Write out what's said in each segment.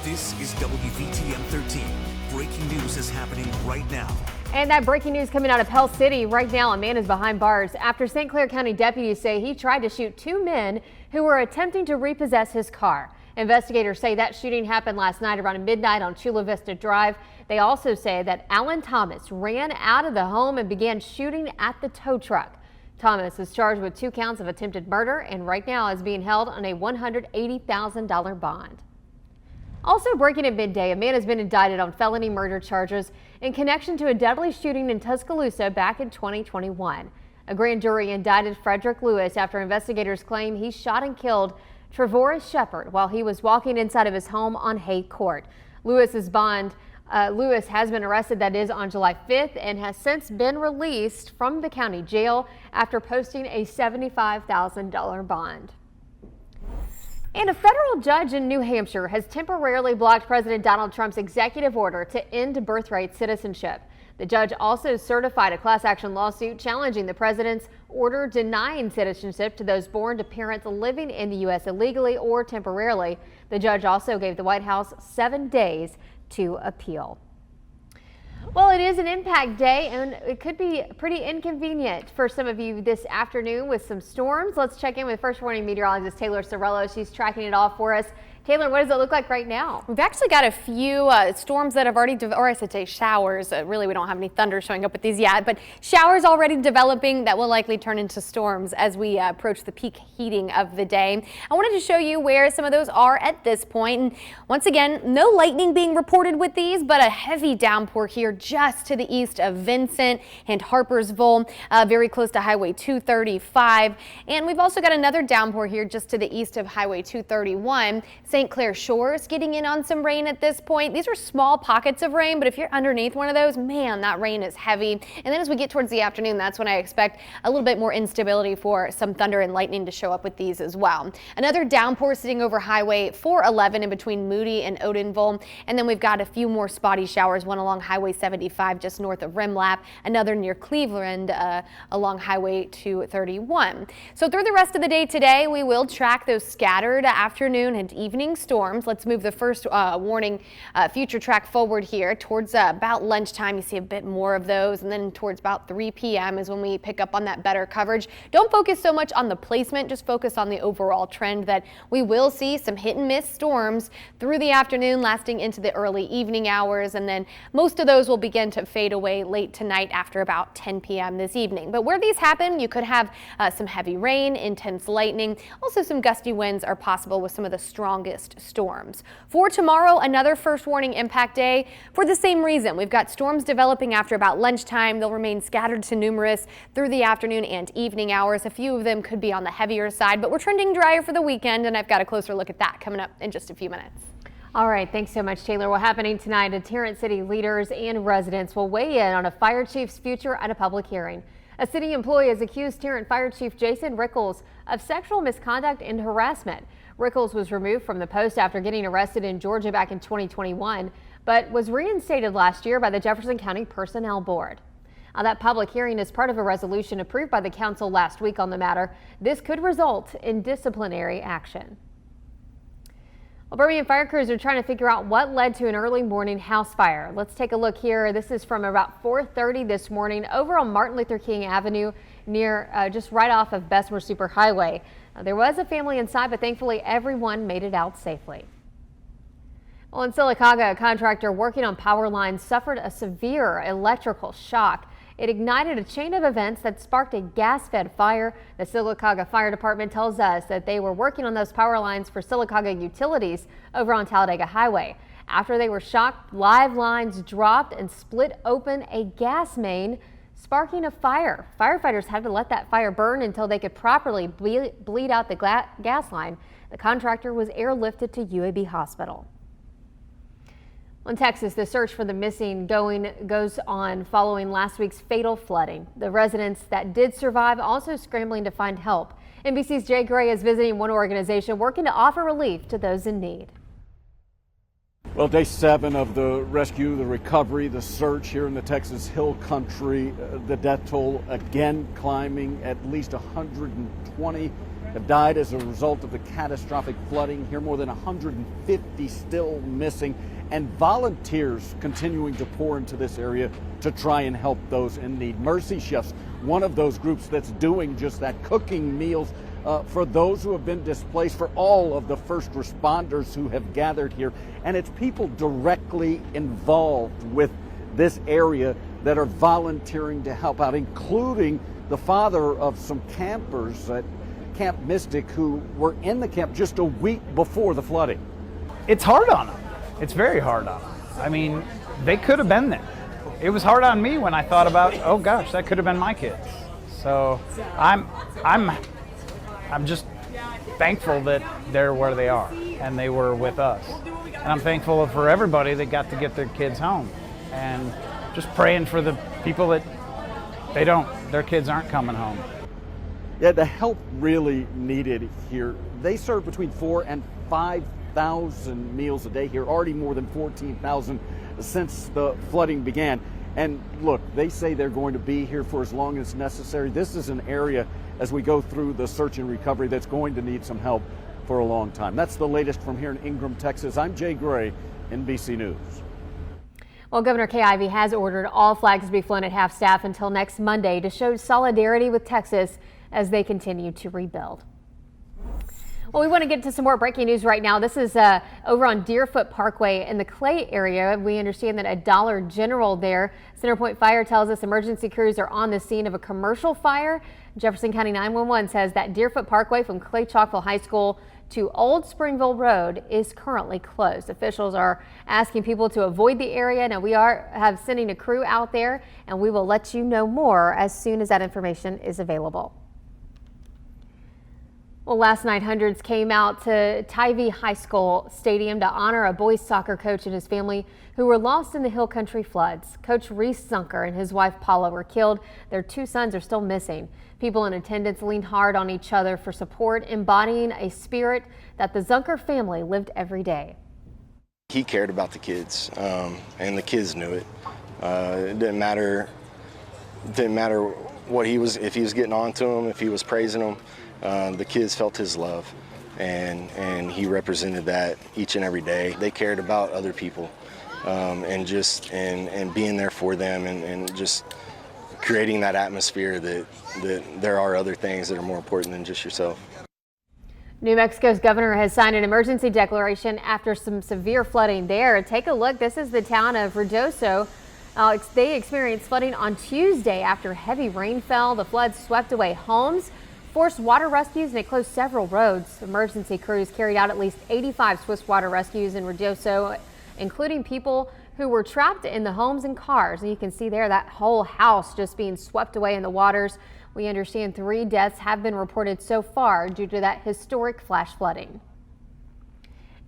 This is WVTM 13. Breaking news is happening right now. And that breaking news coming out of Pell City right now. A man is behind bars after St. Clair County deputies say he tried to shoot two men who were attempting to repossess his car. Investigators say that shooting happened last night around midnight on Chula Vista Drive. They also say that Alan Thomas ran out of the home and began shooting at the tow truck. Thomas is charged with 2 counts of attempted murder and right now is being held on a $180,000 bond. Also breaking at midday, a man has been indicted on felony murder charges in connection to a deadly shooting in Tuscaloosa back in 2021. A grand jury indicted Frederick Lewis after investigators claim he shot and killed Trevoris Shepard while he was walking inside of his home on Hay Court. Lewis has been arrested, that is, on July 5th and has since been released from the county jail after posting a $75,000 bond. And a federal judge in New Hampshire has temporarily blocked President Donald Trump's executive order to end birthright citizenship. The judge also certified a class action lawsuit challenging the president's order denying citizenship to those born to parents living in the U.S. illegally or temporarily. The judge also gave the White House 7 days to appeal. Well, it is an impact day and it could be pretty inconvenient for some of you this afternoon with some storms. Let's check in with First Warning meteorologist Taylor Sorello. She's tracking it all for us. Taylor, what does it look like right now? We've actually got a few storms that have already, or I should say showers. Really, we don't have any thunder showing up with these yet, but showers already developing that will likely turn into storms as we approach the peak heating of the day. I wanted to show you where some of those are at this point. And once again, no lightning being reported with these, but a heavy downpour here just to the east of Vincent and Harpersville, very close to Highway 235. And we've also got another downpour here just to the east of Highway 231. St. Clair Shores getting in on some rain at this point. These are small pockets of rain, but if you're underneath one of those, man, that rain is heavy. And then as we get towards the afternoon, that's when I expect a little bit more instability for some thunder and lightning to show up with these as well. Another downpour sitting over Highway 411 in between Moody and Odenville. And then we've got a few more spotty showers, one along Highway 75 just north of Rimlap, another near Cleveland along Highway 231. So through the rest of the day today, we will track those scattered afternoon and evening storms. Let's move the first warning future track forward here towards about lunchtime. You see a bit more of those, and then towards about 3 p.m. is when we pick up on that better coverage. Don't focus so much on the placement, just focus on the overall trend that we will see some hit and miss storms through the afternoon lasting into the early evening hours, and then most of those will begin to fade away late tonight after about 10 p.m. this evening. But where these happen, you could have some heavy rain, intense lightning, also some gusty winds are possible with some of the strongest storms. For tomorrow, another first warning impact day for the same reason. We've got storms developing after about lunchtime. They'll remain scattered to numerous through the afternoon and evening hours. A few of them could be on the heavier side, but we're trending drier for the weekend, and I've got a closer look at that coming up in just a few minutes. All right, thanks so much, Taylor. Well, happening tonight, Tarrant City leaders and residents will weigh in on a fire chief's future at a public hearing. A city employee has accused Tarrant Fire Chief Jason Rickles of sexual misconduct and harassment. Rickles was removed from the post after getting arrested in Georgia back in 2021, but was reinstated last year by the Jefferson County Personnel Board. Now, that public hearing is part of a resolution approved by the council last week on the matter. This could result in disciplinary action. Well, Birmingham fire crews are trying to figure out what led to an early morning house fire. Let's take a look here. This is from about 4:30 this morning over on Martin Luther King Avenue near just right off of Bessemer Superhighway. There was a family inside, but thankfully everyone made it out safely. Well, in Sylacauga, a contractor working on power lines suffered a severe electrical shock. It ignited a chain of events that sparked a gas-fed fire. The Sylacauga Fire Department tells us that they were working on those power lines for Sylacauga Utilities over on Talladega Highway. After they were shocked, live lines dropped and split open a gas main, sparking a fire. Firefighters had to let that fire burn until they could properly bleed out the gas line. The contractor was airlifted to UAB Hospital. In Texas, the search for the missing goes on following last week's fatal flooding. The residents that did survive also scrambling to find help. NBC's Jay Gray is visiting one organization working to offer relief to those in need. Well, day 7 of the rescue, the recovery, the search here in the Texas Hill Country. The death toll again climbing, at least 120 have died as a result of the catastrophic flooding. Here, more than 150 still missing, and volunteers continuing to pour into this area to try and help those in need. Mercy Chefs, one of those groups that's doing just that, cooking meals for those who have been displaced, for all of the first responders who have gathered here. And it's people directly involved with this area that are volunteering to help out, including the father of some campers at Camp Mystic who were in the camp just a week before the flooding. It's hard on them. It's very hard on them. I mean, they could have been there. It was hard on me when I thought about, oh gosh, that could have been my kids. So I'm just thankful that they're where they are and they were with us. And I'm thankful for everybody that got to get their kids home, and just praying for the people that their kids aren't coming home. Yeah, the help really needed here. They serve between 4,000 and 5,000 meals a day here, already more than 14,000 since the flooding began. And look, they say they're going to be here for as long as necessary. This is an area, as we go through the search and recovery, that's going to need some help for a long time. That's the latest from here in Ingram, Texas. I'm Jay Gray, NBC News. Well, Governor Kay Ivey has ordered all flags to be flown at half-staff until next Monday to show solidarity with Texas as they continue to rebuild. Well, we want to get to some more breaking news right now. This is over on Deerfoot Parkway in the Clay area. We understand that a Dollar General there, Centerpoint Fire tells us emergency crews are on the scene of a commercial fire. Jefferson County 911 says that Deerfoot Parkway from Clay Chalkville High School to Old Springville Road is currently closed. Officials are asking people to avoid the area. Now, we have sending a crew out there, and we will let you know more as soon as that information is available. Well, last night, hundreds came out to Tybee High School Stadium to honor a boys soccer coach and his family who were lost in the Hill Country floods. Coach Reese Zunker and his wife Paula were killed. Their 2 sons are still missing. People in attendance leaned hard on each other for support, embodying a spirit that the Zunker family lived every day. He cared about the kids, and the kids knew it. It didn't matter what he was, if he was getting on to them, if he was praising them. The kids felt his love, and he represented that each and every day. They cared about other people, and being there for them, and just creating that atmosphere that there are other things that are more important than just yourself. New Mexico's governor has signed an emergency declaration after some severe flooding there. Take a look. This is the town of Ruidoso. They experienced flooding on Tuesday after heavy rain fell. The floods swept away homes, forced water rescues, and it closed several roads. Emergency crews carried out at least 85 swift water rescues in Ruidoso, including people who were trapped in the homes and cars. And you can see there that whole house just being swept away in the waters. We understand 3 deaths have been reported so far due to that historic flash flooding.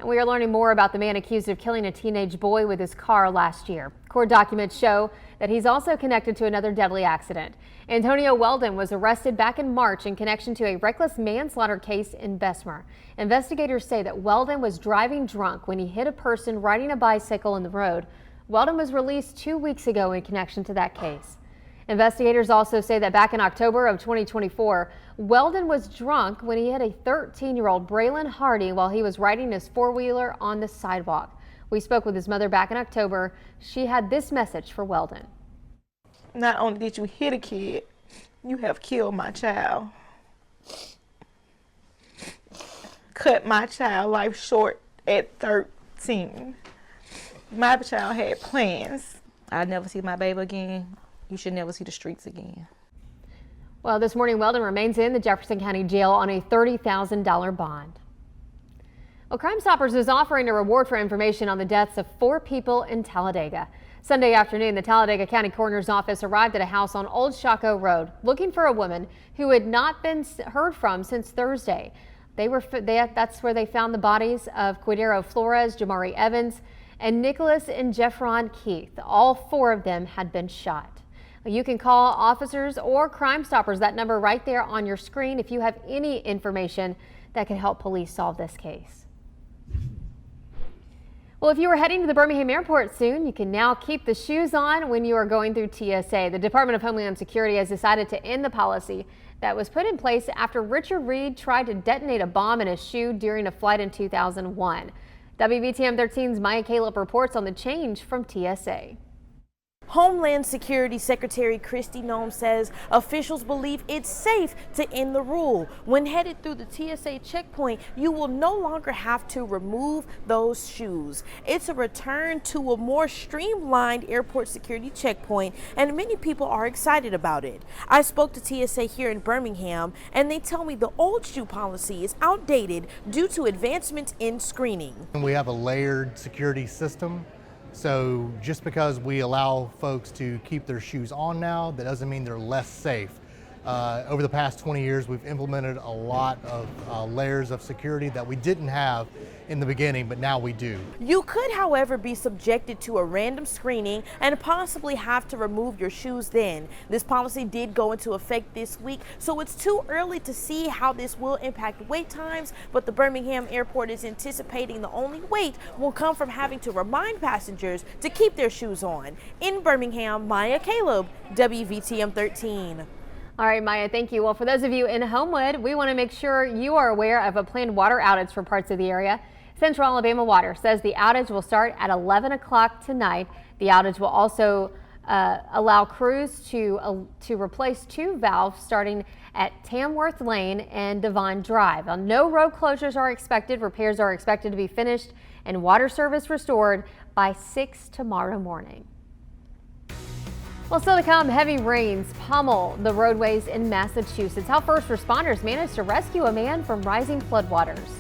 And we are learning more about the man accused of killing a teenage boy with his car last year. Court documents show that he's also connected to another deadly accident. Antonio Weldon was arrested back in March in connection to a reckless manslaughter case in Bessemer. Investigators say that Weldon was driving drunk when he hit a person riding a bicycle in the road. Weldon was released 2 weeks ago in connection to that case. Investigators also say that back in October of 2024, Weldon was drunk when he hit a 13-year-old Braylon Hardy while he was riding his four-wheeler on the sidewalk. We spoke with his mother back in October. She had this message for Weldon. Not only did you hit a kid, you have killed my child. Cut my child life short at 13. My child had plans. I'll never see my baby again. You should never see the streets again. Well, this morning, Weldon remains in the Jefferson County Jail on a $30,000 bond. Well, Crime Stoppers is offering a reward for information on the deaths of 4 people in Talladega. Sunday afternoon, the Talladega County Coroner's Office arrived at a house on Old Chaco Road looking for a woman who had not been heard from since Thursday. That's where they found the bodies of Quidero Flores, Jamari Evans, and Nicholas and Jeffron Keith. All 4 of them had been shot. You can call officers or Crime Stoppers, that number right there on your screen, if you have any information that can help police solve this case. Well, if you are heading to the Birmingham airport soon, you can now keep the shoes on when you are going through TSA. The Department of Homeland Security has decided to end the policy that was put in place after Richard Reed tried to detonate a bomb in a shoe during a flight in 2001. WVTM 13's Maya Caleb reports on the change from TSA. Homeland Security Secretary Kristi Noem says officials believe it's safe to end the rule. When headed through the TSA checkpoint, you will no longer have to remove those shoes. It's a return to a more streamlined airport security checkpoint, and many people are excited about it. I spoke to TSA here in Birmingham, and they tell me the old shoe policy is outdated due to advancements in screening. We have a layered security system. So just because we allow folks to keep their shoes on now, that doesn't mean they're less safe. Over the past 20 years, we've implemented a lot of layers of security that we didn't have in the beginning, but now we do. You could, however, be subjected to a random screening and possibly have to remove your shoes then. This policy did go into effect this week, so it's too early to see how this will impact wait times, but the Birmingham airport is anticipating the only wait will come from having to remind passengers to keep their shoes on. In Birmingham, Maya Caleb, WVTM 13. All right, Maya, thank you. Well, for those of you in Homewood, we want to make sure you are aware of a planned water outage for parts of the area. Central Alabama Water says the outage will start at 11 o'clock tonight. The outage will also allow crews to replace two valves starting at Tamworth Lane and Devon Drive. No road closures are expected. Repairs are expected to be finished and water service restored by 6 tomorrow morning. Well, still to come, heavy rains pummel the roadways in Massachusetts. How first responders managed to rescue a man from rising floodwaters.